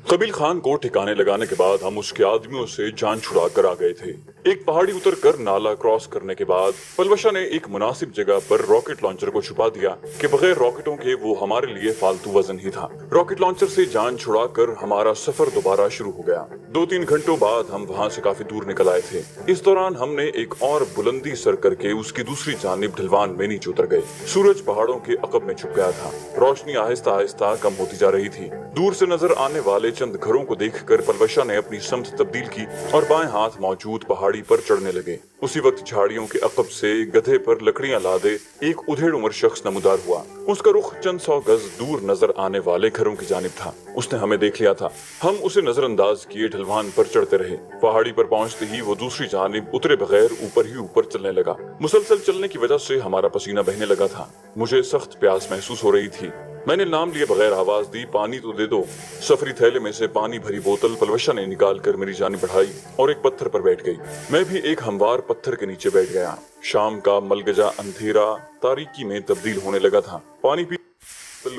कबील खान को ठिकाने लगाने के बाद हम उसके आदमियों से जान छुड़ा कर आ गए थे। एक पहाड़ी उतर कर नाला क्रॉस करने के बाद पलवशा ने एक मुनासिब जगह पर रॉकेट लॉन्चर को छुपा दिया कि बगैर रॉकेटों के वो हमारे लिए फालतू वजन ही था। रॉकेट लॉन्चर से जान छुड़ाकर हमारा सफर दोबारा शुरू हो गया। 2-3 घंटों बाद हम वहाँ से काफी दूर निकल आए थे। इस दौरान हमने एक और बुलंदी सर करके उसकी दूसरी जानिब ढलवान में नीचे उतर गए। सूरज पहाड़ों के अकब में छुप गया था। रोशनी आहिस्ता आहिस्ता कम होती जा रही थी। दूर से नजर आने वाले चंद घरों को देखकर पलवशा ने अपनी समत तब्दील की और बाएं हाथ मौजूद पहाड़ी पर चढ़ने लगे। उसी वक्त झाड़ियों के अकब से गधे पर लकड़ियां लादे एक उधेड़ उम्र शख्स नमूदार हुआ। उसका रुख चंद 100 गज दूर नजर आने वाले घरों की जानिब था। उसने हमें देख लिया था। हम उसे नजरअंदाज किए ढलवान पर चढ़ते रहे। पहाड़ी पर पहुंचते ही वो दूसरी जानिब उतरे बगैर ऊपर ही ऊपर चलने लगा। मुसलसल चलने की वजह से हमारा पसीना बहने लगा था। मुझे सख्त प्यास महसूस हो रही थी। मैंने नाम लिए बगैर आवाज दी, पानी तो दे दो। सफरी थैले में से पानी भरी बोतल पलवशा ने निकाल कर मेरी जानिब बढ़ाई और एक पत्थर पर बैठ गई। मैं भी एक हमवार पत्थर के नीचे बैठ गया। शाम का मलगजा अंधेरा तारीकी में तब्दील होने लगा था। पानी पी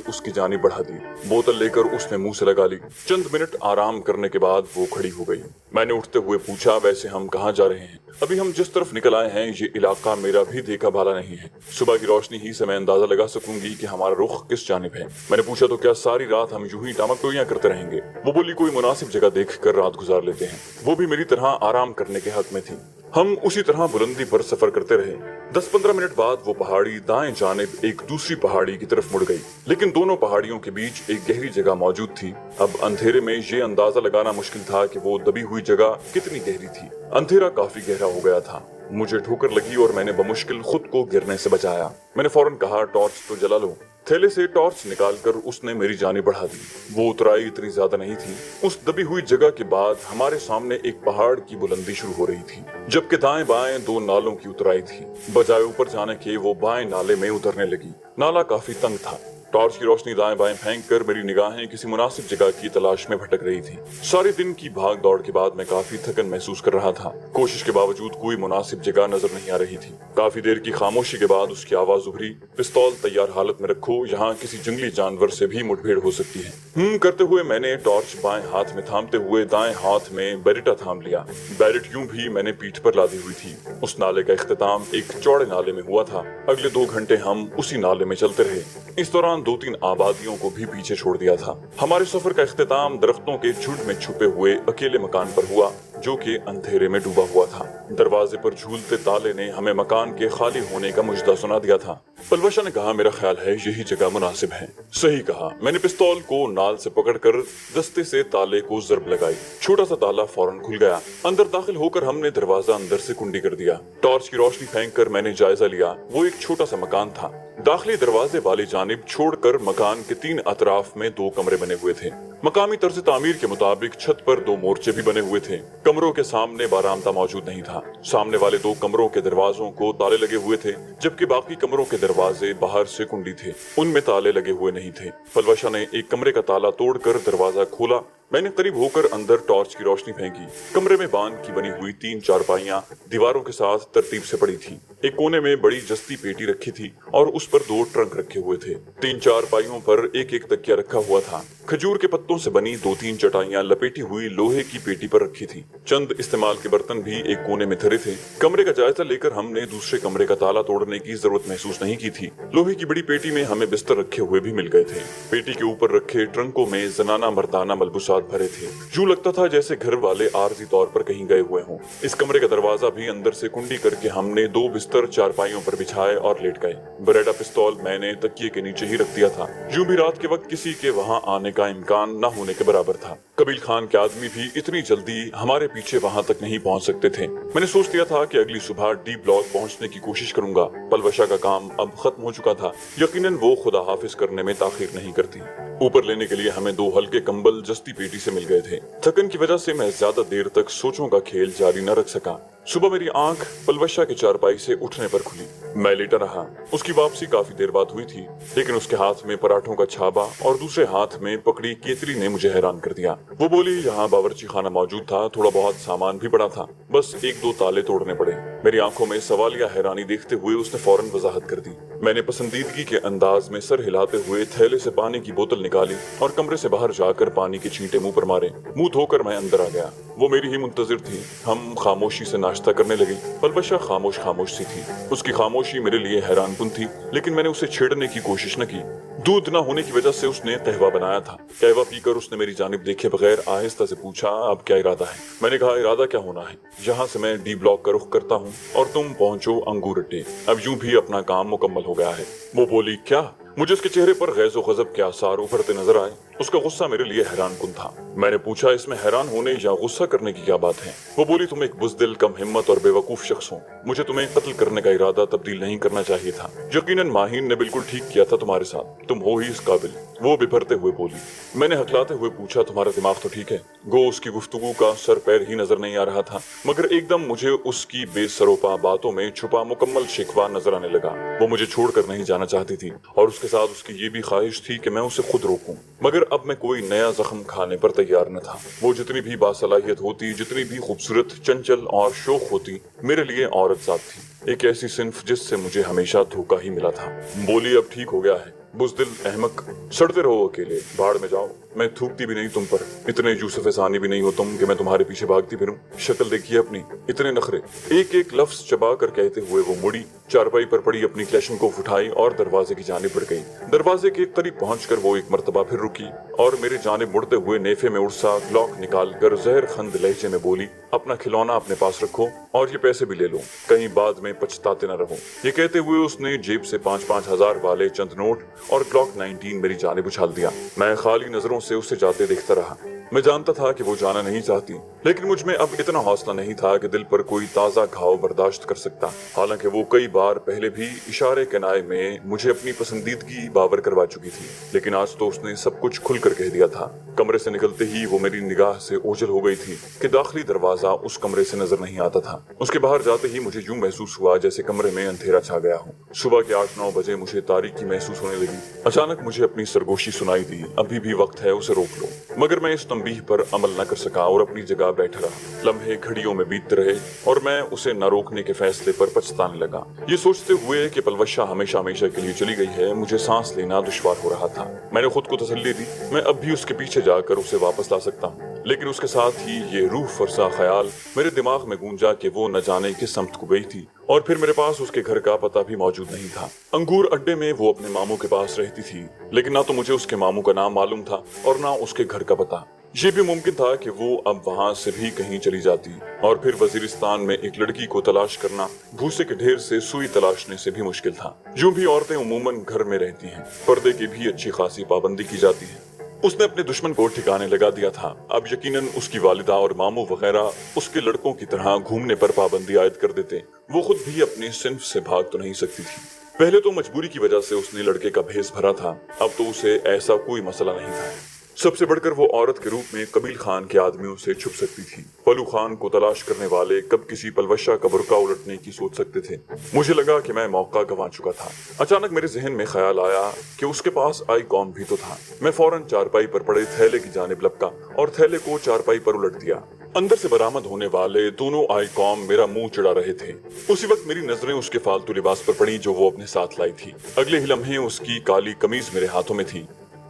उसकी जानिब बढ़ा दी। बोतल लेकर उसने मुंह से लगा ली। चंद मिनट आराम करने के बाद वो खड़ी हो गई। मैंने उठते हुए पूछा, वैसे हम कहाँ जा रहे हैं? अभी हम जिस तरफ निकल आए हैं ये इलाका मेरा भी देखा भाला नहीं है। सुबह की रोशनी ही से मैं अंदाजा लगा सकूंगी कि हमारा रुख किस जानिब है। मैंने पूछा, तो क्या सारी रात हम यूं ही टामाटोइयां करते रहेंगे? वो बोली, कोई मुनासिब जगह देखकर रात गुजार लेते हैं। वो भी मेरी तरह आराम करने के हक में थी। हम उसी तरह बुलंदी पर सफर करते रहे। 10-15 मिनट बाद वो पहाड़ी दाएं जानिब एक दूसरी पहाड़ी की तरफ मुड़ गई, लेकिन दोनों पहाड़ियों के बीच एक गहरी जगह मौजूद थी। अब अंधेरे में ये अंदाजा लगाना मुश्किल था कि वो दबी हुई जगह कितनी गहरी थी। अंधेरा काफी गहरा हो गया था। मुझे ठोकर लगी और मैंने बमुश्किल खुद को गिरने से बचाया। मैंने फौरन कहा, टॉर्च तो जला लो। थैले से टॉर्च निकालकर उसने मेरी जानिब बढ़ा दी। वो ऊंचाई इतनी ज्यादा नहीं थी। उस दबी हुई जगह के बाद हमारे सामने एक पहाड़ की बुलंदी शुरू हो रही थी, जबकि दाएं बाएं 2 नालों की उतराई थी। बजाय ऊपर जाने के वो बाएं नाले में उतरने लगी। नाला काफी तंग था। टॉर्च की रोशनी दाएं बाएं फेंक कर मेरी निगाहें किसी मुनासिब जगह की तलाश में भटक रही थी। सारे दिन की भाग दौड़ के बाद मैं काफी थकन महसूस कर रहा था। कोशिश के बावजूद कोई मुनासिब जगह नजर नहीं आ रही थी। काफी देर की खामोशी के बाद उसकी आवाज उभरी, पिस्तौल तैयार हालत में रखो, यहाँ किसी जंगली जानवर से भी मुठभेड़ हो सकती है। करते हुए मैंने टॉर्च बाएं हाथ में थामते हुए दाएं हाथ में बैरिटा थाम लिया। बैरिट यूं भी मैंने पीठ पर लादी हुई थी। उस नाले का इख्तिताम एक चौड़े नाले में हुआ था। अगले 2 घंटे हम उसी नाले में चलते रहे। इस दौरान 2-3 आबादियों को भी पीछे छोड़ दिया था। हमारे सफर का इख्तिताम दरख्तों के झुंड में छुपे हुए अकेले मकान पर हुआ, जो कि अंधेरे में डूबा हुआ था। दरवाजे पर झूलते ताले ने हमें मकान के खाली होने का मुजदा सुना दिया था। पलवशा ने कहा, मेरा ख्याल है यही जगह मुनासिब है। सही कहा। मैंने पिस्तौल को नाल से पकड़कर दस्ते से ताले को जरब लगाई। छोटा सा ताला फौरन खुल गया। अंदर दाखिल होकर हमने दरवाजा अंदर से कुंडी कर दिया। टॉर्च की रोशनी फेंक कर मैंने जायजा लिया। वो एक छोटा सा मकान था। दाखिली दरवाजे वाली जानिब छोड़कर मकान के 3 अतराफ में 2 कमरे बने हुए थे। मकामी तर्ज तामीर के मुताबिक छत पर 2 मोर्चे भी बने हुए थे। कमरों के सामने बारामदा मौजूद नहीं था। सामने वाले 2 कमरों के दरवाजों को ताले लगे हुए थे, जबकि बाकी कमरों के दरवाजे बाहर से कुंडी थे, उनमें ताले लगे हुए नहीं थे। पलवशा ने एक कमरे का ताला तोड़कर दरवाजा खोला। मैंने करीब होकर अंदर टॉर्च की रोशनी फेंकी। कमरे में बांध की बनी हुई 3 चारपाइयां दीवारों के साथ तरतीब से पड़ी थी। एक कोने में बड़ी जस्ती पेटी रखी थी और उस पर 2 ट्रंक रखे हुए थे। 3 चारपाइयों पर एक तकिया रखा हुआ था। खजूर के पत्तों से बनी 2-3 चटाइयां लपेटी हुई लोहे की पेटी पर रखी थी। चंद इस्तेमाल के बर्तन भी एक कोने में धरे थे। कमरे का जायजा लेकर हमने दूसरे कमरे का ताला तोड़ने की जरूरत महसूस नहीं की थी। लोहे की बड़ी पेटी में हमें बिस्तर रखे हुए भी मिल गए थे। पेटी के ऊपर रखे ट्रंकों में जनाना मर्दाना मलबूसात भरे थे। यूं लगता था जैसे घर वाले आरजी तौर पर कहीं गए हुए हों। इस कमरे का दरवाजा भी अंदर से कुंडी करके हमने 2 बिस्तर चारपाइयों पर बिछाए और लेट गए। बरेटा पिस्तौल मैंने तकिए के नीचे ही रख दिया था। यूं भी रात के वक्त किसी के वहां आने का इम्कान न होने के बराबर था। कबील खान के आदमी भी इतनी जल्दी हमारे पीछे वहां तक नहीं पहुंच सकते थे। मैंने सोच लिया था कि अगली सुबह डी ब्लॉक पहुंचने की कोशिश करूंगा। पलवशा का काम अब खत्म हो चुका था। यकीनन वो खुदा हाफिज करने में ताखीर नहीं करती। ऊपर लेने के लिए हमें 2 हल्के कंबल जस्ती पेटी से मिल गए थे। थकन की वजह से मैं ज्यादा देर तक सोचों का खेल जारी न रख सका। सुबह मेरी आंख पलवशा के चारपाई से उठने पर खुली। मैं लेटा रहा। उसकी वापसी काफी देर बाद हुई थी, लेकिन उसके हाथ में पराठों का छाबा और दूसरे हाथ में पकड़ी केतली ने मुझे हैरान कर दिया। वो बोली यहाँ बावर्ची खाना मौजूद था, थोड़ा बहुत सामान भी पड़ा था, बस एक दो ताले तोड़ने पड़े। मेरी आंखों में सवालिया हैरानी देखते हुए उसने फौरन वजाहत कर दी। मैंने पसंदीदगी के अंदाज में सर हिलाते हुए थैले से पानी की बोतल निकाली और कमरे से बाहर जाकर पानी के छींटे मुंह पर मारे। मुंह धोकर मैं अंदर आ गया। वो मेरी ही मुंतजिर थी। हम खामोशी से नाश्ता करने लगे। पलवशा खामोश खामोश सी थी। उसकी खामोशी मेरे लिए हैरानकुन थी, लेकिन मैंने उसे छेड़ने की कोशिश न की। दूध न होने की वजह से उसने कहवा बनाया था। कहवा पीकर उसने मेरी जानिब देखे बगैर आहिस्ता से पूछा, अब क्या इरादा है? मैंने कहा, इरादा क्या होना है, यहाँ से मैं डी ब्लॉक का रुख करता हूँ और तुम पहुंचो अंगूर अड्डे। अब यूं भी अपना काम मुकम्मल हो गया है। वो बोली, क्या? मुझे उसके चेहरे पर गैज़ो गज़ब के आसार उभरते नजर आए। उसका गुस्सा मेरे लिए हैरानकुन था। मैंने पूछा, इसमें हैरान होने या गुस्सा करने की क्या बात है? वो बोली, तुम एक बुज़दिल, कम हिम्मत और बेवकूफ शख्स हो। मुझे तुम्हें कत्ल करने का इरादा तब्दील नहीं करना चाहिए था। यकीनन माहीन ने बिल्कुल ठीक किया था तुम्हारे साथ। तुम हो ही इस काबिल। वो बिभरते हुए बोली। मैंने हकलाते हुए पूछा, तुम्हारा दिमाग तो ठीक है? गो उसकी गुफ्तगू का सर पैर ही नजर नहीं आ रहा था, मगर एकदम मुझे उसकी बेसरोपा बातों में छुपा मुकम्मल शिकवा नजर आने लगा। वो मुझे छोड़कर नहीं जाना चाहती थी और उसके साथ उसकी ये भी ख्वाहिश थी कि मैं उसे खुद रोकूं, मगर अब मैं कोई नया जख्म खाने पर तैयार न था। वो जितनी भी बासलाहियत होती, जितनी भी खूबसूरत, चंचल और शौक होती, मेरे लिए औरत ज़ात थी, एक ऐसी सिंफ जिससे मुझे हमेशा धोखा ही मिला था। बोली, अब ठीक हो गया है बुज़दिल अहमक, सड़ते रहो अकेले, भाड़ में जाओ। मैं थूकती भी नहीं तुम पर। इतने यूसुफ सानी भी नहीं हो तुम कि मैं तुम्हारे पीछे भागती फिरूं। शक्ल देखिए अपनी, इतने नखरे। एक एक लफ्ज चबा कर कहते हुए वो मुड़ी, चारपाई पर पड़ी अपनी क्लेशनकोफ उठाई और दरवाजे की जानिब बढ़ गई। दरवाजे के करीब पहुंचकर वो एक मर्तबा फिर रुकी और मेरे जानिब मुड़ते हुए नेफे में उड़सा ग्लॉक निकाल कर जहर खंद लहजे में बोली, अपना खिलौना अपने पास रखो और ये पैसे भी ले लो, कहीं बाद में पछताते न रहो। ये कहते हुए उसने जेब से 5-5 हजार वाले चंद नोट और ग्लॉक 19 मेरी जानिब उछाल दिया। मैं खाली नजरों से उसे जाते देखता रहा। मैं जानता था कि वो जाना नहीं चाहती, लेकिन मुझ में अब इतना हौसला नहीं था कि दिल पर कोई ताज़ा घाव बर्दाश्त कर सकता। हालांकि वो कई बार पहले भी इशारे किनाए में मुझे अपनी पसंदीदगी बावर करवा चुकी थी, लेकिन आज तो उसने सब कुछ खुलकर कह दिया था। कमरे से निकलते ही वो मेरी निगाह से ओझल हो गई थी कि दाखिली दरवाजा उस कमरे से नजर नहीं आता था। उसके बाहर जाते ही मुझे यूं महसूस हुआ जैसे कमरे में अंधेरा छा गया हो। सुबह के 8-9 बजे मुझे तारीकी महसूस होने लगी। अचानक मुझे अपनी सरगोशी सुनाई दी, अभी भी वक्त है, उसे रोक लो। मगर मैं इस तंबीह पर अमल न कर सका और अपनी जगह बैठा रहा। लम्हे घड़ियों में बीतते रहे और मैं उसे न रोकने के फैसले पर पछताने लगा। ये सोचते हुए कि पलवशा हमेशा हमेशा के लिए चली गई है, मुझे सांस लेना दुश्वार हो रहा था। मैंने खुद को तसल्ली दी, मैं अब भी उसके पीछे जाकर उसे वापस ला सकता हूँ। लेकिन उसके साथ ही ये रूह फरसा ख्याल मेरे दिमाग में गूंजा कि वो न जाने किस समत को गई थी और फिर मेरे पास उसके घर का पता भी मौजूद नहीं था। अंगूर अड्डे में वो अपने मामू के पास रहती थी, लेकिन ना तो मुझे उसके मामू का नाम मालूम था और ना उसके घर का पता। ये भी मुमकिन था कि वो अब वहाँ से भी कहीं चली जाती और फिर वजीरिस्तान में एक लड़की को तलाश करना भूसे के ढेर से सुई तलाशने से भी मुश्किल था। यूं भी औरतें उमूमन घर में रहती हैं, पर्दे की भी अच्छी खासी पाबंदी की जाती है। उसने अपने दुश्मन को ठिकाने लगा दिया था। अब यकीनन उसकी वालिदा और मामू वगैरह उसके लड़कों की तरह घूमने पर पाबंदी आयद कर देते। वो खुद भी अपने सिन्फ से भाग तो नहीं सकती थी। पहले तो मजबूरी की वजह से उसने लड़के का भेस भरा था, अब तो उसे ऐसा कोई मसला नहीं था। सबसे बढ़कर वो औरत के रूप में कबील खान के आदमियों से छुप सकती थी। पलू खान को तलाश करने वाले कब किसी पलवशा का बुर्का उलटने की सोच सकते थे। मुझे लगा कि मैं मौका गंवा चुका था। अचानक मेरे जहन में ख्याल आया कि उसके पास आई कॉम भी तो था। मैं फौरन चारपाई पर पड़े थैले की जानिब लपका और थैले को चारपाई पर उलट दिया। अंदर से बरामद होने वाले दोनों आई कॉम मेरा मुंह चिढ़ा रहे थे। उसी वक्त मेरी नजरें उसके फालतू लिबास पर पड़ी जो वो अपने साथ लाई थी। अगले ही लम्हे उसकी काली कमीज मेरे हाथों में थी।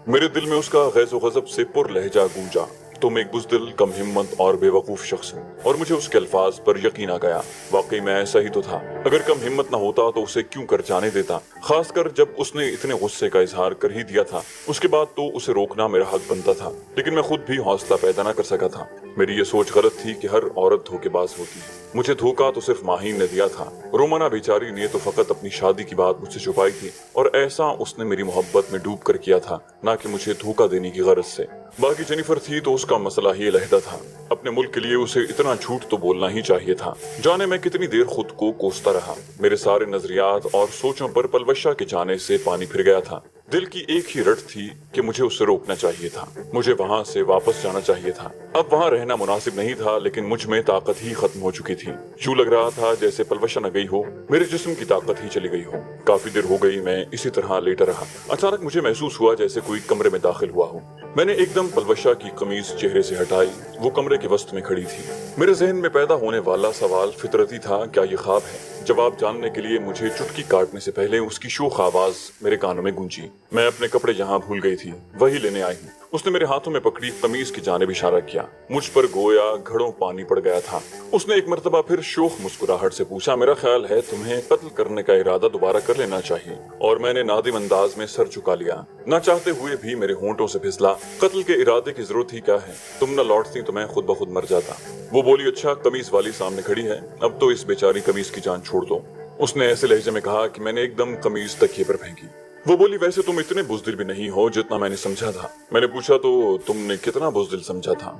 मेरे दिल में उसका गैज़ो गज़ब से पुर लहजा गूंजा, तुम एक बुज़दिल, कम हिम्मत और बेवकूफ शख्स हो। और मुझे उसके अल्फाज पर यकीन आ गया, वाकई मैं ऐसा ही तो था। अगर कम हिम्मत न होता तो उसे क्यों कर जाने देता, खासकर जब उसने इतने गुस्से का इजहार कर ही दिया था। उसके बाद तो उसे रोकना मेरा हक बनता था, लेकिन मैं खुद भी हौसला पैदा न कर सका था। मेरी ये सोच गलत थी कि हर औरत धोखेबाज होती है। मुझे धोखा तो सिर्फ माहीन ने दिया था। रोमाना बेचारी ने तो फकत अपनी शादी की बात मुझसे छुपाई थी और ऐसा उसने मेरी मोहब्बत में डूब कर किया था, ना कि मुझे धोखा देने की गरज से। बाकी जेनिफर थी तो उसका मसला ही अलहदा था। अपने मुल्क के लिए उसे इतना झूठ तो बोलना ही चाहिए था। जाने मैं कितनी देर खुद को कोसता रहा। मेरे सारे नजरियात और सोचों पर पलवशा के जाने से पानी फिर गया था। दिल की एक ही रट थी कि मुझे उसे रोकना चाहिए था, मुझे वहां से वापस जाना चाहिए था। अब वहां रहना मुनासिब नहीं था, लेकिन मुझ में ताकत ही खत्म हो चुकी थी। यूं लग रहा था जैसे पलवशा न गई हो, मेरे जिस्म की ताकत ही चली गई हो। काफी देर हो गई मैं इसी तरह लेटा रहा। अचानक मुझे महसूस हुआ जैसे कोई कमरे में दाखिल हुआ हो। मैंने एकदम पलवशा की कमीज चेहरे से हटाई। वो कमरे के वस्त में खड़ी थी। मेरे जहन में पैदा होने वाला सवाल फितरती था, क्या ये ख्वाब है? जवाब जानने के लिए मुझे चुटकी काटने से पहले उसकी शोख आवाज मेरे कानों में गूंजी। मैं अपने कपड़े जहां भूल गई थी वही लेने आई हूँ। उसने मेरे हाथों में पकड़ी कमीज की जानिब इशारा किया। मुझ पर गोया घड़ों पानी पड़ गया था। उसने एक मर्तबा फिर शोख मुस्कुराहट से पूछा, मेरा ख्याल है तुम्हें कत्ल करने का इरादा दोबारा कर लेना चाहिए। और मैंने नादिम अंदाज में सर झुका लिया। न चाहते हुए भी मेरे होंठों से फिसला, कत्ल के इरादे की जरूरत ही क्या है? तुम न लौटती तो मैं खुद ब खुद मर जाता। वो बोली, अच्छा कमीज वाली सामने खड़ी है, अब तो इस बेचारी कमीज की जान छोड़ दो। उसने ऐसे लहजे में कहा कि मैंने एकदम कमीज तकिए पर फेंकी। वो बोली, वैसे तुम इतने बुज़दिल भी नहीं हो जितना मैंने समझा था। मैंने पूछा, तो तुमने कितना बुज़दिल समझा था?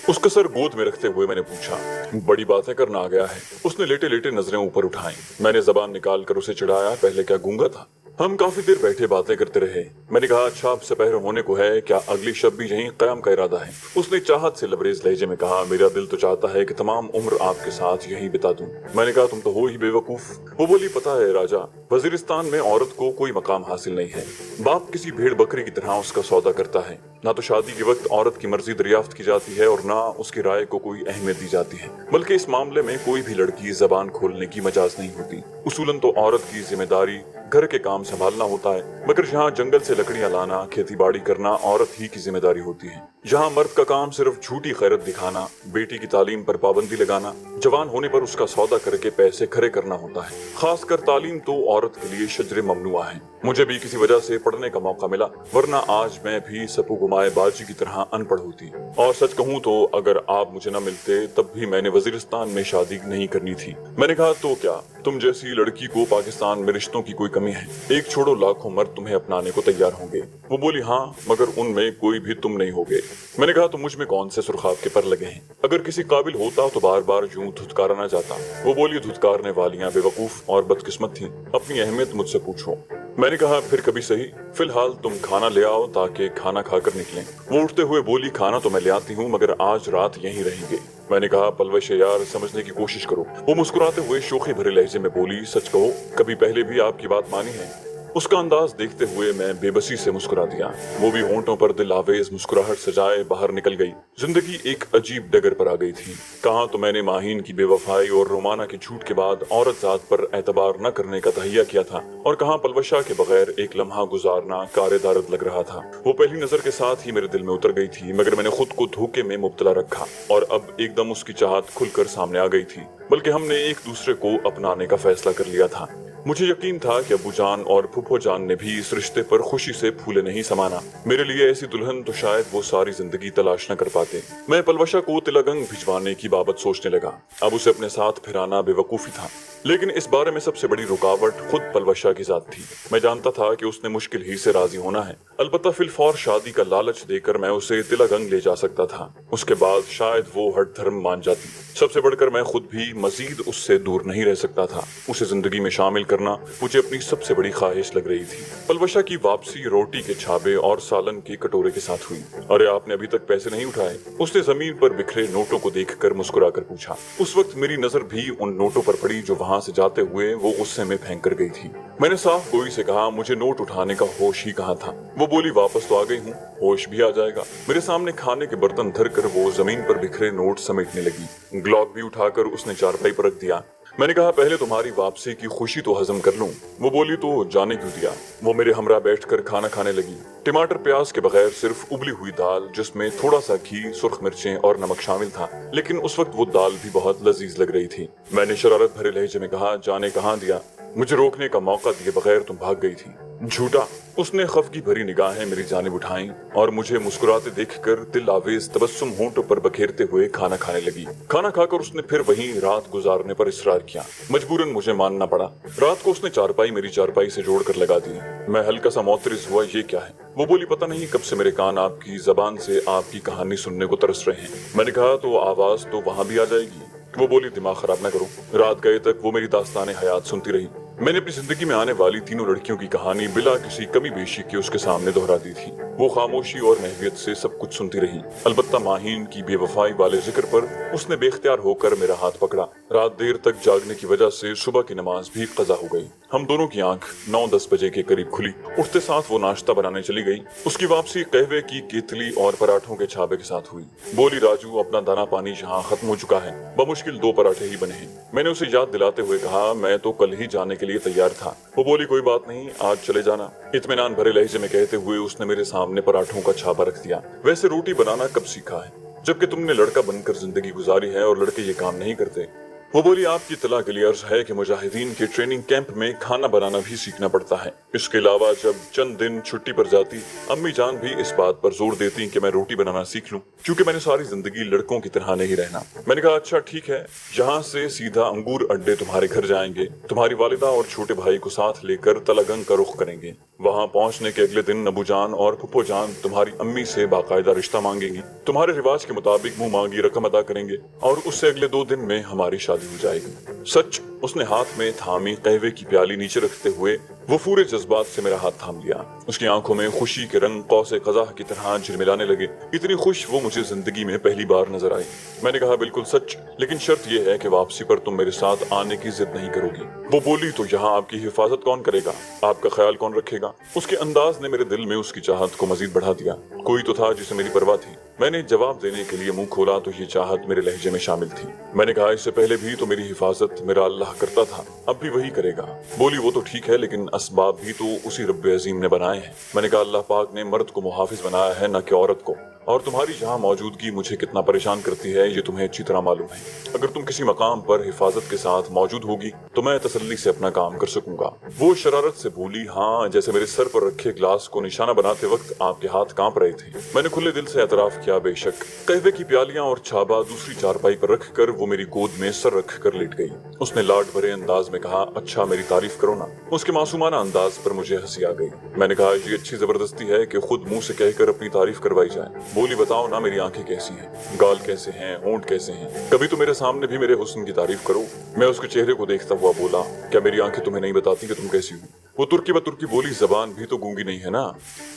उसका सर गोद में रखते हुए मैंने पूछा। बड़ी बातें करना आ गया है। उसने लेटे लेटे नजरें ऊपर उठाई। मैंने जबान निकाल कर उसे चिढ़ाया, पहले क्या गूंगा था? हम काफी देर बैठे बातें करते रहे। मैंने कहा, अच्छा अब सपहर होने को है, क्या अगली शब भी यहीं कयाम का इरादा है? उसने चाहत से लबरेज लहजे में कहा, मेरा दिल तो चाहता है कि तमाम उम्र आपके साथ यहीं बिता दूं। मैंने कहा, तुम तो हो ही बेवकूफ। वो बोली, पता है राजा, वजीरिस्तान में औरत को कोई मकाम हासिल नहीं है। बाप किसी भेड़ बकरी की तरह उसका सौदा करता है। ना तो शादी के वक्त औरत की मर्जी दरियाफ्त की जाती है और ना उसकी राय को कोई अहमियत दी जाती है। बल्कि इस मामले में कोई भी लड़की जबान खोलने की मजाज नहीं होती। उसूलन तो औरत की जिम्मेदारी घर के काम संभालना होता है, मगर यहाँ जंगल से लकड़ियां लाना, खेती बाड़ी करना औरत ही की जिम्मेदारी होती है। यहाँ मर्द का काम सिर्फ झूठी खैरत दिखाना, बेटी की तालीम पर पाबंदी लगाना, जवान होने पर उसका सौदा करके पैसे खरे करना होता है। खासकर तालीम तो औरत के लिए शजरे ममनुआ है। मुझे भी किसी वजह से पढ़ने का मौका मिला, वरना आज मैं भी सपू गुमाए बाजी की तरह अनपढ़ होती। और सच कहूँ तो अगर आप मुझे न मिलते तब भी मैंने वजीरिस्तान में शादी नहीं करनी थी। मैंने कहा, तो क्या तुम जैसी लड़की को पाकिस्तान में रिश्तों की कोई कमी है? एक छोड़ो, लाखों मर्द तुम्हें अपनाने को तैयार होंगे। वो बोली, हाँ, मगर उनमें कोई भी तुम नहीं होगे। मैंने कहा, तो मुझ में कौन से सुर्खाब के पर लगे हैं? अगर किसी काबिल होता तो बार बार यूं धुतकारा न जाता। वो बोली, धुतकारने वालियां बेवकूफ और बदकिस्मत थी। अपनी अहमियत मुझसे पूछो। मैंने कहा, फिर कभी सही, फिलहाल तुम खाना ले आओ ताकि खाना खाकर निकलें। वो उठते हुए बोली, खाना तो मैं ले आती हूँ, मगर आज रात यहीं रहेंगे। मैंने कहा, पलवश यार, समझने की कोशिश करो। वो मुस्कुराते हुए शोखी भरे लहजे में बोली, सच कहो, कभी पहले भी आपकी बात मानी है? उसका अंदाज देखते हुए मैं बेबसी से मुस्कुरा दिया। वो भी होंठों पर दिल आवेज मुस्कुराहट सजाए बाहर निकल गई। जिंदगी एक अजीब डगर पर आ गई थी। कहाँ तो मैंने माहीन की बेवफाई और रोमाना के झूठ के बाद औरत जात पर एतबार न करने का तहिया किया था, और कहाँ पलवशा के बगैर एक लम्हा गुजारना कारे दारद लग रहा था। वो पहली नजर के साथ ही मेरे दिल में उतर गई थी, मगर मैंने खुद को धोखे में मुब्तला रखा और अब एकदम उसकी चाहत खुलकर सामने आ गई थी। बल्कि हमने एक दूसरे को अपनाने का फैसला कर लिया था। मुझे यकीन था कि अबू जान और फूफो जान ने भी इस रिश्ते पर खुशी से फूले नहीं समाना। मेरे लिए ऐसी दुल्हन तो शायद वो सारी जिंदगी तलाश न कर पाते। मैं पलवशा को तिलगंग भिजवाने की बाबत सोचने लगा। अब उसे अपने साथ फिराना बेवकूफी था, लेकिन इस बारे में सबसे बड़ी रुकावट खुद पलवशा की जात थी। मैं जानता था कि उसने मुश्किल ही से राजी होना है। अलबत्ता फिलफौर शादी का लालच देकर मैं उसे तिलगंग ले जा सकता था। उसके बाद शायद वो हठ धर्म मान जाती। सबसे बढ़कर मैं खुद भी मजीद उससे दूर नहीं रह सकता था। उसे जिंदगी में शामिल करना मुझे अपनी सबसे बड़ी ख्वाहिश लग रही थी। पलवशा की वापसी रोटी के छाबे और सालन के कटोरे के साथ हुई। अरे, आपने अभी तक पैसे नहीं उठाए? उसने जमीन पर बिखरे नोटों को देखकर मुस्कुरा कर पूछा। उस वक्त मेरी नजर भी उन नोटों पर पड़ी जो वहां से जाते हुए वो गुस्से में फेंक कर गई थी। मैंने साफ गोई से कहा, मुझे नोट उठाने का होश ही कहाँ था। वो बोली, वापस तो आ गई हूँ, होश भी आ जाएगा। मेरे सामने खाने के बर्तन धर कर वो जमीन पर बिखरे नोट समेटने लगी। ग्लॉक भी उठाकर उसने चारपाई पर रख दिया। मैंने कहा, पहले तुम्हारी वापसी की खुशी तो हजम कर लूं। वो बोली, तो जाने क्यों दिया? वो मेरे हमरा बैठकर खाना खाने लगी। टमाटर प्याज के बगैर सिर्फ उबली हुई दाल, जिसमें थोड़ा सा घी, सुर्ख मिर्चें और नमक शामिल था, लेकिन उस वक्त वो दाल भी बहुत लजीज लग रही थी। मैंने शरारत भरे लहजे में कहा, जाने कहाँ दिया? मुझे रोकने का मौका दिए बगैर तुम भाग गई थी। झूठा। उसने खफगी भरी निगाहें मेरी जानिब उठाई और मुझे मुस्कुराते देखकर दिल आवेज तबस्सुम होंठों पर बखेरते हुए खाना खाने लगी। खाना खाकर उसने फिर वहीं रात गुजारने पर इसरार किया। मजबूरन मुझे मानना पड़ा। रात को उसने चारपाई मेरी चारपाई से जोड़कर लगा दी। मैं हल्का सा मोतरिज हुआ, ये क्या है? वो बोली, पता नहीं कब से मेरे कान आपकी जबान से आपकी कहानी सुनने को तरस रहे हैं। मैंने कहा, तो आवाज तो वहां भी आ जाएगी। वो बोली, दिमाग खराब ना करो। रात गए तक वो मेरी दास्ताने हयात सुनती रही। मैंने अपनी जिंदगी में आने वाली तीनों लड़कियों की कहानी बिला किसी कमी बेशी के उसके सामने दोहरा दी थी। वो खामोशी और महवियत से सब कुछ सुनती रही। अलबत्ता माहीन की बेवफाई वाले जिक्र पर उसने बेख्तियार होकर मेरा हाथ पकड़ा। रात देर तक जागने की वजह से सुबह की नमाज भी कज़ा हो गई। हम दोनों की आंख 9-10 बजे के करीब खुली। उठते साथ वो नाश्ता बनाने चली गई। उसकी वापसी कहवे की केतली और पराठों के छाबे के साथ हुई। बोली, राजू, अपना दाना पानी यहाँ खत्म हो चुका है, बमुश्किल 2 पराठे ही बने हैं। मैंने उसे याद दिलाते हुए कहा, मैं तो कल ही जाने के लिए तैयार था। वो बोली, कोई बात नहीं, आज चले जाना। इत्मीनान भरे लहजे में कहते हुए उसने मेरे सामने पराठों का छाबा रख दिया। वैसे रोटी बनाना कब सीखा है, जबकि तुमने लड़का बनकर जिंदगी गुजारी है और लड़के ये काम नहीं करते। वो बोली, आपकी इत्तला के लिए अर्ज है कि मुजाहिदीन के ट्रेनिंग कैंप में खाना बनाना भी सीखना पड़ता है। इसके अलावा जब चंद दिन छुट्टी पर जाती, अम्मी जान भी इस बात पर जोर देती कि मैं रोटी बनाना सीख लूं, क्योंकि मैंने सारी जिंदगी लड़कों की तरह नहीं रहना। मैंने कहा, अच्छा ठीक है, यहाँ से सीधा अंगूर अड्डे तुम्हारे घर जाएंगे। तुम्हारी वालिदा और छोटे भाई को साथ लेकर तलागंग का रुख करेंगे। वहाँ पहुँचने के अगले दिन नबू जान और फुप्पो जान तुम्हारी अम्मी से बाकायदा रिश्ता मांगेंगी। तुम्हारे रिवाज के मुताबिक मुंह मांगी रकम अदा करेंगे और उससे अगले 2 दिन में हमारी शादी हो जाएगी। सच। उसने हाथ में थामी कहवे की प्याली नीचे रखते हुए वो पूरे जज्बात से मेरा हाथ थाम लिया। उसकी आंखों में खुशी के रंग कौसे क़ज़ा की तरह झिलमिलाने लगे। इतनी खुश वो मुझे जिंदगी में पहली बार नजर आई। मैंने कहा, बिल्कुल सच, लेकिन शर्त यह है कि वापसी पर तुम मेरे साथ आने की जिद नहीं करोगी। वो बोली, तो यहाँ आपकी हिफाजत कौन करेगा, आपका ख्याल कौन रखेगा? उसके अंदाज ने मेरे दिल में उसकी चाहत को मजीद बढ़ा दिया। कोई तो था जिसे मेरी परवाह थी। मैंने जवाब देने के लिए मुंह खोला तो ये चाहत मेरे लहजे में शामिल थी। मैंने कहा, इससे पहले भी तो मेरी हिफाजत मेरा अल्लाह करता था, अब भी वही करेगा। बोली, वो तो ठीक है, लेकिन असबाब भी तो उसी रब्बे अजीम ने बनाए हैं। मैंने कहा, अल्लाह पाक ने मर्द को मुहाफिज बनाया है, न कि औरत को। और तुम्हारी यहाँ मौजूदगी मुझे कितना परेशान करती है ये तुम्हें अच्छी तरह मालूम है। अगर तुम किसी मकाम पर हिफाजत के साथ मौजूद होगी तो मैं तसल्ली से अपना काम कर सकूंगा। वो शरारत से बोली, हाँ, जैसे मेरे सर पर रखे ग्लास को निशाना बनाते वक्त आपके हाथ कांप रहे थे। मैंने खुले दिल से एतराफ किया, बेशक। कहवे की प्यालियां और छाबा दूसरी चारपाई पर रख कर वो मेरी गोद में सर रख कर लेट गई। उसने लाड भरे अंदाज में कहा, अच्छा मेरी तारीफ करो ना। उसके मासूमाना अंदाज पर मुझे हंसी आ गई। मैंने कहा, ये अच्छी जबरदस्ती है कि खुद मुंह से कहकर अपनी तारीफ करवाई जाए। बोली, बताओ ना, मेरी आंखें कैसी हैं, गाल कैसे हैं, होंठ कैसे हैं, कभी तो मेरे सामने भी मेरे हुस्न की तारीफ करो। मैं उसके चेहरे को देखता हुआ बोला, क्या मेरी आंखें तुम्हें नहीं बताती कि तुम कैसी हो? वो तुर्की बतुर्की बोली, जबान भी तो गूंगी नहीं है ना।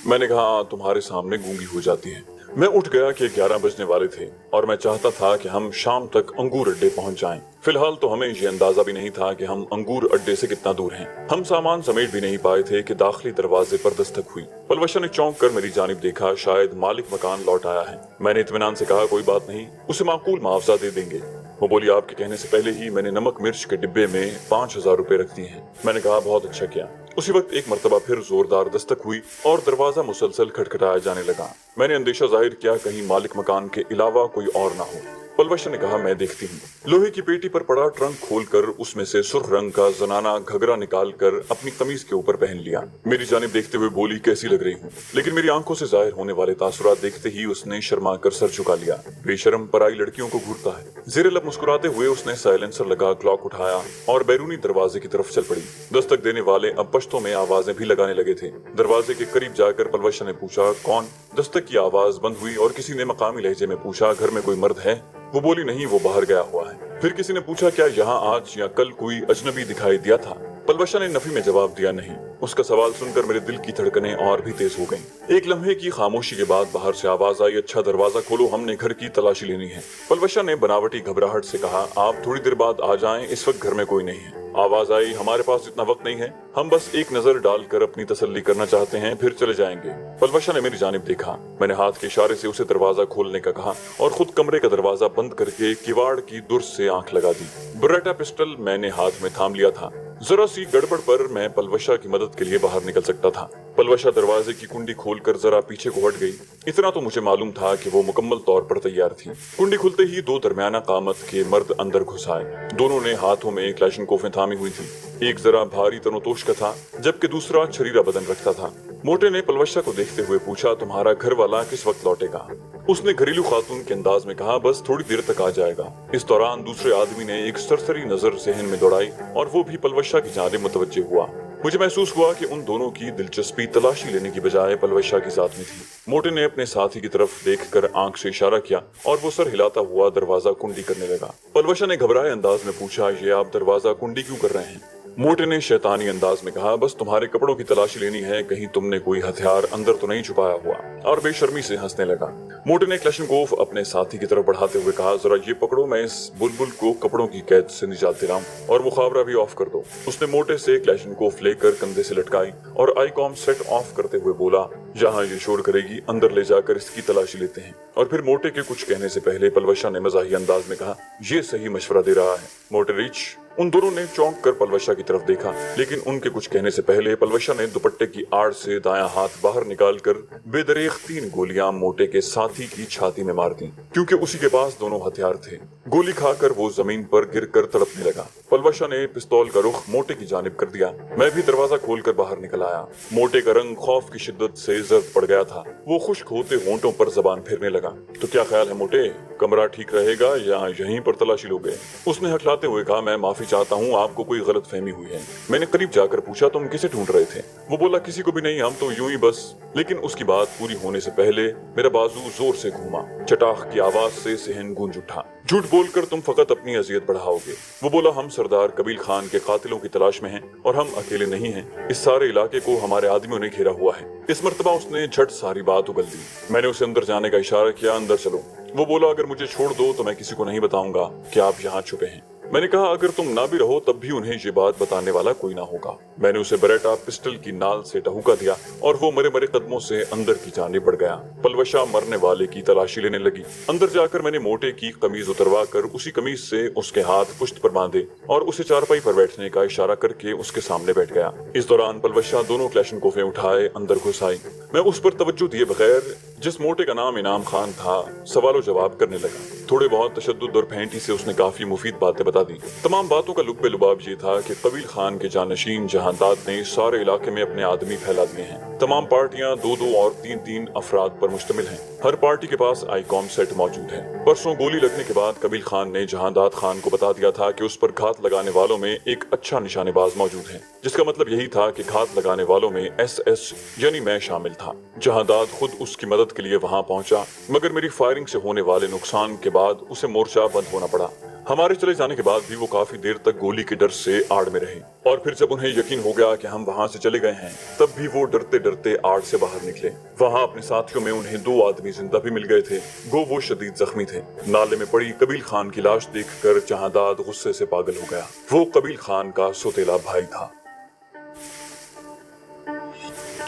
मैंने कहा, तुम्हारे सामने गूंगी हो जाती है। मैं उठ गया कि 11 बजने वाले थे और मैं चाहता था कि हम शाम तक अंगूर अड्डे पहुंच जाएं। फिलहाल तो हमें ये अंदाजा भी नहीं था कि हम अंगूर अड्डे से कितना दूर हैं। हम सामान समेट भी नहीं पाए थे कि दाखिली दरवाजे पर दस्तक हुई। पलवशा ने चौंक कर मेरी जानिब देखा, शायद मालिक मकान लौट आया है। मैंने इत्मीनान से कहा, कोई बात नहीं, उसे माकूल मुआवजा दे देंगे। वो बोली, आपके कहने से पहले ही मैंने नमक मिर्च के डिब्बे में 5000 रुपए रख दिए हैं। मैंने कहा, बहुत अच्छा किया। उसी वक्त एक मर्तबा फिर जोरदार दस्तक हुई और दरवाजा मुसलसल खटखटाया जाने लगा। मैंने अंदेशा जाहिर किया कहीं मालिक मकान के अलावा कोई और ना हो। पलवशा ने कहा, मैं देखती हूँ। लोहे की पेटी पर पड़ा ट्रंक खोलकर उसमें से सुर्ख रंग का जनाना घगरा निकाल कर अपनी कमीज के ऊपर पहन लिया। मेरी जानिब देखते हुए बोली, कैसी लग रही हूँ? लेकिन मेरी आंखों से जाहिर होने वाले तासुरात देखते ही उसने शर्मा कर सर झुका लिया। बेशरम पराई लड़कियों को घूरता है। जेरे लब मुस्कुराते हुए उसने साइलेंसर लगा क्लॉक उठाया और बैरूनी दरवाजे की तरफ चल पड़ी। दस्तक देने वाले अब पश्तों में आवाजें भी लगाने लगे थे। दरवाजे के करीब जाकर पलवशा ने पूछा, कौन? दस्तक की आवाज बंद हुई और किसी ने मकामी लहजे में पूछा, घर में कोई मर्द है? वो बोली, नहीं, वो बाहर गया हुआ है। फिर किसी ने पूछा, क्या यहाँ आज या कल कोई अजनबी दिखाई दिया था? पलवशा ने नफी में जवाब दिया, नहीं। उसका सवाल सुनकर मेरे दिल की धड़कनें और भी तेज हो गईं। एक लम्हे की खामोशी के बाद बाहर से आवाज आई, अच्छा दरवाजा खोलो, हमने घर की तलाशी लेनी है। पलवशा ने बनावटी घबराहट से कहा, आप थोड़ी देर बाद आ जाएं, इस वक्त घर में कोई नहीं है। आवाज आई, हमारे पास इतना वक्त नहीं है, हम बस एक नजर डालकर अपनी तसल्ली करना चाहते हैं, फिर चले जाएंगे। पलवशा ने मेरी जानिब देखा। मैंने हाथ के इशारे से उसे दरवाजा खोलने का कहा और खुद कमरे का दरवाजा बंद करके किवाड़ की दुर्स से आंख लगा दी। बरेटा पिस्टल मैंने हाथ में थाम लिया था। जरा सी गड़बड़ पर मैं पलवशा की मदद के लिए बाहर निकल सकता था। पलवशा दरवाजे की कुंडी खोलकर जरा पीछे को हट गई। इतना तो मुझे मालूम था कि वो मुकम्मल तौर पर तैयार थी। कुंडी खुलते ही 2 दरमियाना कामत के मर्द अंदर घुस आए। दोनों ने हाथों में क्लैशनकोफें थामी हुई थी। एक जरा भारी तनोतोश का था, जबकि दूसरा छरीरा बदन रखता था। मोटे ने पलवशा को देखते हुए पूछा, तुम्हारा घर वाला किस वक्त लौटेगा? उसने घरेलू खातून के अंदाज में कहा, बस थोड़ी देर तक आ जाएगा। इस दौरान दूसरे आदमी ने एक सरसरी नजर जहन में दौड़ाई और वो भी पलवशा की जानिब मुतवज्जे हुआ। मुझे महसूस हुआ कि उन दोनों की दिलचस्पी तलाशी लेने की बजाय पलवशा की जात में थी। मोटे ने अपने साथी की तरफ देखकर आंख से इशारा किया और वो सर हिलाता हुआ दरवाजा कुंडी करने लगा। पलवशा ने घबराए अंदाज में पूछा, ये आप दरवाजा कुंडी क्यों कर रहे हैं? मोटे ने शैतानी अंदाज में कहा, बस तुम्हारे कपड़ों की तलाशी लेनी है, कहीं तुमने कोई हथियार अंदर तो नहीं छुपाया हुआ, और बेशर्मी से हंसने लगा। मोटे ने क्लैशनकोफ अपने साथी की तरफ बढ़ाते हुए कहा, जरा ये पकड़ो, मैं इस बुलबुल को कपड़ों की कैद से निजात दिलाऊं, और मुखाबरा भी ऑफ कर दो। उसने मोटे से क्लैशनकोफ लेकर कंधे से लटकाई और आईकॉम सेट ऑफ करते हुए बोला, जहां ये शोर करेगी अंदर ले जाकर इसकी तलाशी लेते हैं। और फिर मोटे के कुछ कहने से पहले पलवशा ने मजाही अंदाज में कहा, ये सही मशवरा दे रहा है मोटे रिच। उन दोनों ने चौंक कर पलवशा की तरफ देखा, लेकिन उनके कुछ कहने से पहले पलवशा ने दुपट्टे की आड़ से दायां हाथ बाहर निकालकर बेदरेख 3 गोलियां मोटे के साथी की छाती में मार दी, क्योंकि उसी के पास दोनों हथियार थे। गोली खाकर वो जमीन पर गिरकर तड़पने लगा। पलवशा ने पिस्तौल का रुख मोटे की जानिब कर दिया। मैं भी दरवाजा खोलकर बाहर निकल आया। मोटे का रंग खौफ की शिद्दत से जर्द पड़ गया था। वो खुश्क होते होंठों पर जबान फेरने लगा। तो क्या ख्याल है मोटे, कमरा ठीक रहेगा या यहीं पर तलाशी लोगे? उसने हकलाते हुए कहा, मैं माफी चाहता हूँ, आपको कोई गलत फहमी हुई है। मैंने करीब जाकर पूछा, तुम किसे ढूंढ रहे थे? वो बोला, किसी को भी नहीं, हम तो यूं ही बस। लेकिन उसकी बात पूरी होने से पहले मेरा बाजू जोर से घूमा। चटाख की आवाज से सहन गूंज उठा। झूठ बोलकर तुम फकत अपनी अजियत बढ़ाओगे। वो बोला, हम सरदार कबील खान के कातिलों की तलाश में हैं और हम अकेले नहीं हैं। इस सारे इलाके को हमारे आदमियों ने घेरा हुआ है। इस मर्तबा उसने झट सारी बात उगल दी। मैंने उसे अंदर जाने का इशारा किया, अंदर चलो। वो बोला, अगर मुझे छोड़ दो तो मैं किसी को नहीं बताऊंगा कि आप यहाँ छुपे हैं। मैंने कहा, अगर तुम ना भी रहो तब भी उन्हें ये बात बताने वाला कोई ना होगा। मैंने उसे बरेटा पिस्टल की नाल से टहुका दिया और वो मरे मरे कदमों से अंदर की जानिब बढ़ गया। पलवशा मरने वाले की तलाशी लेने लगी। अंदर जाकर मैंने मोटे की कमीज उतरवा कर उसी कमीज से उसके हाथ पुश्त पर बांधे और उसे चारपाई पर बैठने का इशारा करके उसके सामने बैठ गया। इस दौरान पलवशा दोनों क्लैशनकोफें उठाए अंदर घुस आई। मैं उस पर तवज्जो दिए बगैर, जिस मोटे का नाम इनाम खान था, सवालों जवाब करने लगा। थोड़े बहुत तशद्दुद और फेंटी से उसने काफी मुफीद बातें बता दी। तमाम बातों का लुब्बे लुबाब ये था कि कबील खान के जानशीन जहांदाद ने सारे इलाके में अपने आदमी फैला दिए हैं। तमाम पार्टियां 2-2 और 3-3 अफराद पर मुश्तमिल हैं। हर पार्टी के पास आईकॉम सेट मौजूद है। परसों गोली लगने के बाद कबील खान ने जहांदाद खान को बता दिया था कि उस पर घात लगाने वालों में एक अच्छा निशानेबाज मौजूद है, जिसका मतलब यही था कि घात लगाने वालों में SS यानी मैं शामिल था। जहांदाद खुद उसकी मदद के लिए वहां पहुंचा, मगर मेरी फायरिंग से होने वाले नुकसान के बाद उसे मोर्चा बंद होना पड़ा। हमारे चले जाने के बाद भी वो काफी देर तक गोली के डर से आड़ में रहे, और फिर जब उन्हें यकीन हो गया कि हम वहां से चले गए हैं, तब भी वो डरते डरते आड़ से बाहर निकले। वहां अपने साथियों में उन्हें 2 आदमी जिंदा भी मिल गए थे, गो वो शदीद जख्मी थे। नाले में पड़ी कबील खान की लाश देखकर जहांदाद गुस्से से पागल हो गया। वो कबील खान का सौतेला भाई था।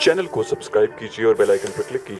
चैनल को सब्सक्राइब कीजिए और बेल आइकन पर क्लिक कीजिए।